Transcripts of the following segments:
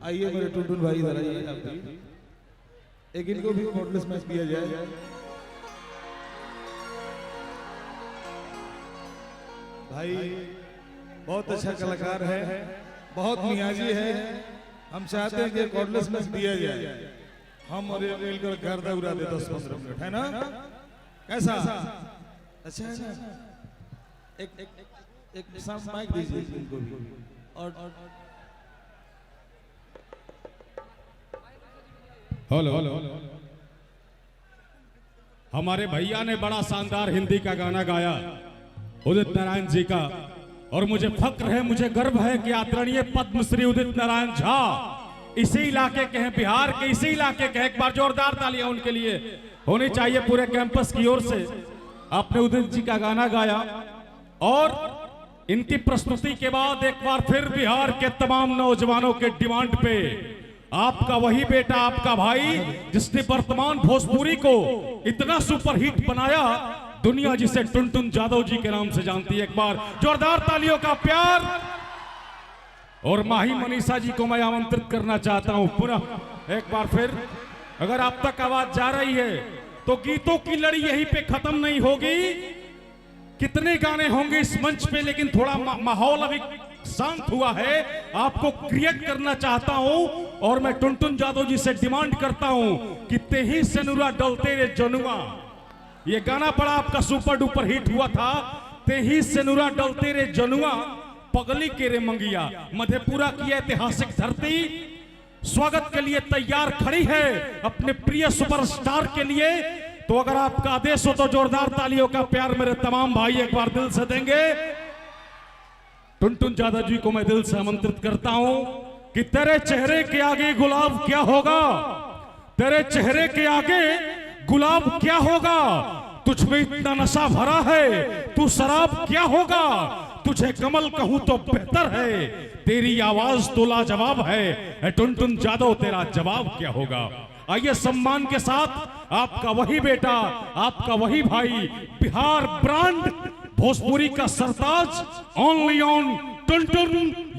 आइए मेरे टुनटुन भाई इधर आइए आप भी। एक इनको भी कॉर्डलेस मैच दिया जाए। भाई बहुत अच्छा कलाकार है, बहुत मियाजी है। हम चाहते हैं कि कॉर्डलेस मैच दिया जाए। हम और रेल कर गर्दा उड़ा दे 10-15 मिनट, है ना? कैसा अच्छा है ना? एक साफ माइक दीजिए इनको भी। और हेलो, हमारे भैया ने बड़ा शानदार हिंदी का गाना गाया उदित नारायण जी का, और मुझे फक्र है, मुझे गर्व है कि आदरणीय पद्मश्री उदित नारायण झा इसी इलाके के हैं, बिहार के इसी इलाके के हैं। एक बार जोरदार तालियां उनके लिए होनी चाहिए पूरे कैंपस की ओर से। आपने उदित जी का गाना गाया और इनकी प्रस्तुति के बाद एक बार फिर बिहार के तमाम नौजवानों के डिमांड पे आपका वही बेटा, आपका भाई, जिसने वर्तमान भोजपुरी को इतना सुपरहिट बनाया, दुनिया जिसे टुनटुन जादव जी के नाम से जानती है। एक बार जोरदार तालियों का प्यार। और माही मनीषा जी को मैं आमंत्रित करना चाहता हूं पुनः एक बार फिर। अगर आप तक आवाज जा रही है तो गीतों की लड़ी यहीं पे खत्म नहीं होगी। कितने गाने होंगे इस मंच पे, लेकिन थोड़ा माहौल अभी शांत हुआ है, आपको क्रिएट करना चाहता हूं। और मैं टुनटुन जादव जी से डिमांड करता हूं कि तेही से नुरा डलते रे जनुआ, ये गाना बड़ा आपका सुपर डुपर हिट हुआ था। तेही से नुरा डलते रे जनुआ, पगली के रे मंगिया, मधेपुरा की ऐतिहासिक धरती स्वागत के लिए तैयार खड़ी है अपने प्रिय सुपरस्टार के लिए। तो अगर आपका आदेश हो तो जोरदार तालियों का प्यार मेरे तमाम भाई एक बार दिल से देंगे। टुनटुन जादव जी को मैं दिल से आमंत्रित करता हूं कि तेरे चेहरे के आगे गुलाब क्या होगा, तेरे चेहरे के आगे गुलाब क्या होगा, तुझ में इतना नशा भरा है, तू शराब क्या होगा, तुझे कमल कहूं तो बेहतर है, तेरी आवाज तो लाजवाब है, टुनटुन जादव तेरा जवाब क्या होगा। आइए सम्मान के साथ आपका वही बेटा, आपका वही भाई, बिहार ब्रांड, भोजपुरी का सरताज, ओनली ऑन टुनटुन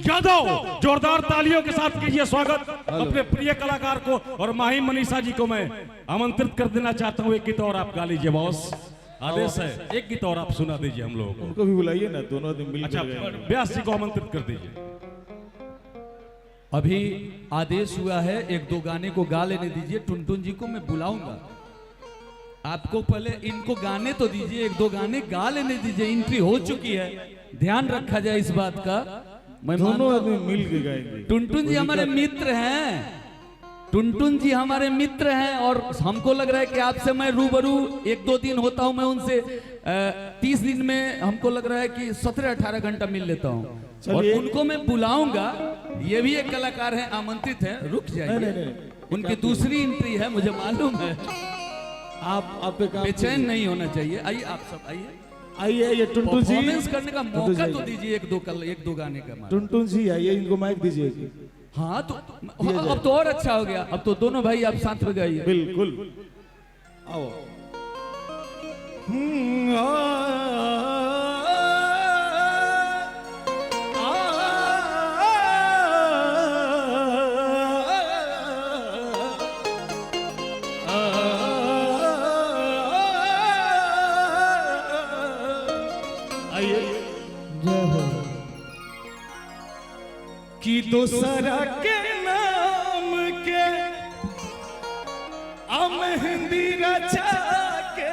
यादव। जोरदार तालियों के साथ कीजिए स्वागत अपने प्रिय कलाकार को। और माही मनीषा जी को मैं आमंत्रित कर देना चाहता हूं। एक गीत और आप गा लीजिए बॉस, आदेश है। एक गीत और आप सुना दीजिए हम लोगों को। उनको भी बुलाइए ना, दोनों दिन मिल। अच्छा, व्यास जी को आमंत्रित कर दीजिए। अभी आदेश हुआ है, एक दो गाने को गा लेने दीजिए। टुनटुन जी को मैं बुलाऊंगा, आपको पहले इनको गाने तो दीजिए, एक दो गाने गा लेने दीजिए। एंट्री हो चुकी है, ध्यान रखा जाए इस बात का। मैं दोनों आदमी मिल के गाएंगे। टुनटुन जी हमारे मित्र हैं, टुनटुन जी हमारे मित्र हैं, और हमको लग रहा है कि आपसे मैं रूबरू एक दो दिन होता हूं, मैं उनसे 30 दिन में हमको लग रहा है कि 17-18 घंटा मिल लेता हूं। और उनको मैं बुलाऊंगा, ये भी एक कलाकार हैं, आमंत्रित हैं। रुक जाइए, उनकी दूसरी एंट्री है, मुझे मालूम है। आप बेचैन नहीं होना चाहिए। आइए आप सब, आइए ये टुनटुन जी परफॉर्मेंस करने का मौका तो दीजिए, एक दो गाने का। टुनटुन जी आइए, इनको माइक दीजिए। हाँ तो अब तो और अच्छा हो गया, अब तो दोनों भाई आप साथ में गाइए। बिल्कुल, आओ। कि दोसरा के नाम के मेहंदी रचा के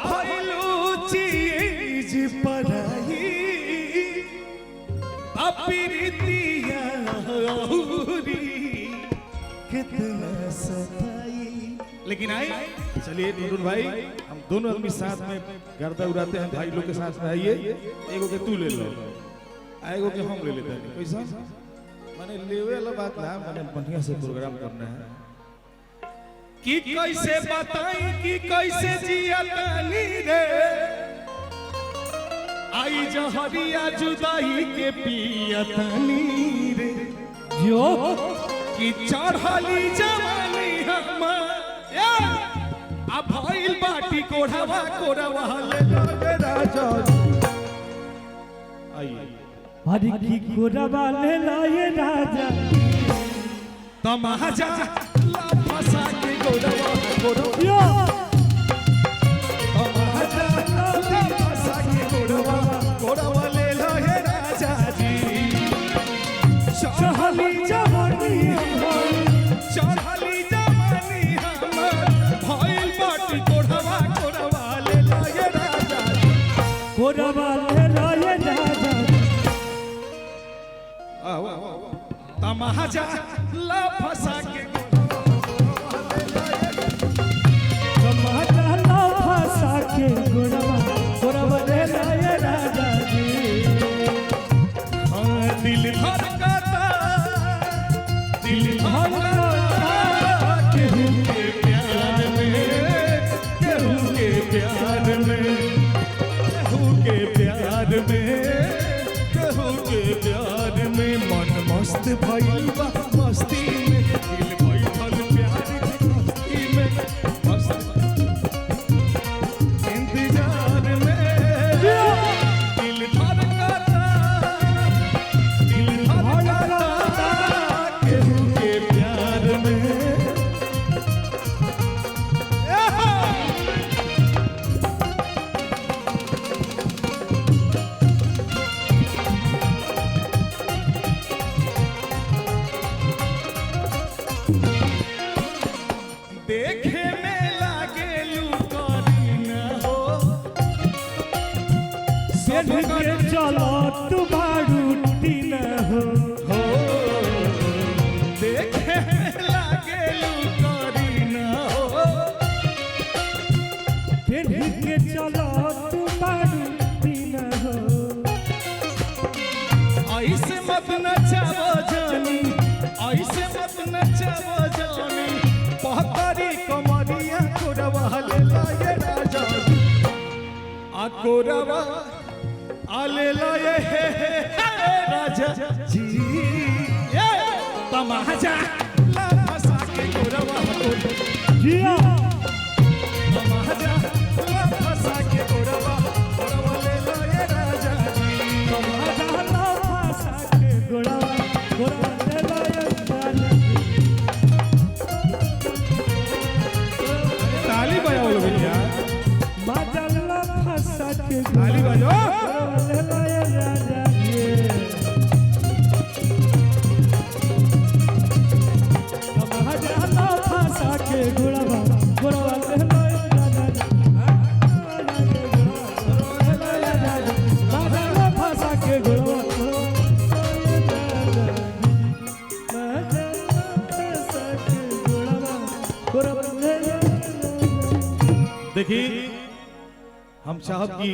भइलू चीज पढ़ाई प्रीतिया कितना सताई। लेकिन आए, चलिए टुनटुन भाई, हम दोनों आदमी साथ में गर्दा उड़ाते हैं भाई लोग के साथ में। आइए, एगो के तू ले लो, आएगो के हम ले लेते हैं। पैसा माने लेवे वाला बात ना, माने बढ़िया से प्रोग्राम करना है। कि कैसे बताई कि कैसे जिया तानी रे, आई जहरिया जुदाई के पिया तानी रे, जो कि चढ़ली जवानी हमार अब भइल बाटी कोढ़वा कोढ़वा ले लो राजा। आइए हरि की गोरवा ले लाए राजा तमाजा ला फसा के गोरवा गोरवा यो तमाजा ला फसा के गोरवा गोरवा ले लो हे राजा जी चहली जवानी हमर चढ़ली जवानी हमर भइल बाटी गोरवा गोरवा ले लो हे राजा जी गोरवा ले लाए राजा तमाजा ला फसा के टमाटर ला फसा के गोरवा ले लाए राजा जी हाँ दिल धड़कता दिल धड़कता केहू के प्यार में केहू के प्यार में केहू के प्यार में केहू के प्यार में मन मस्त भइल बा मस्ती में दिल बैठल प्यार की मस्ती में मस्त इंतजार में दिल धड़कता केहू के प्यार में देखे में लागे करीना हो सब के चलो तू बारूटी न हो हो देखे में लागे करीना हो के चलो तू बारूटी न हो ऐसे मत नचावो जानी ऐसे मत नचावो जानी पहतारी कमरिया कोरवा ले लाए राजा जी आ कोरवा आ ले लाए हे राजा जी ये तमाजा ला फसा के कोरवा जिया तमाजा ला फसा के कोरवा कोरवा ले लाए राजा जी टमाटर ला फसा के गोरवा ले लाए राजा जी ताली बजाओ लोग यार टमाटर ला फसा के ताली बजाओ गोरवा ले लाए राजा जी टमाटर ला फसा के गोरवा ले लाए राजा जी टमाटर ला फसा के गोरवा देखिए हम साहब की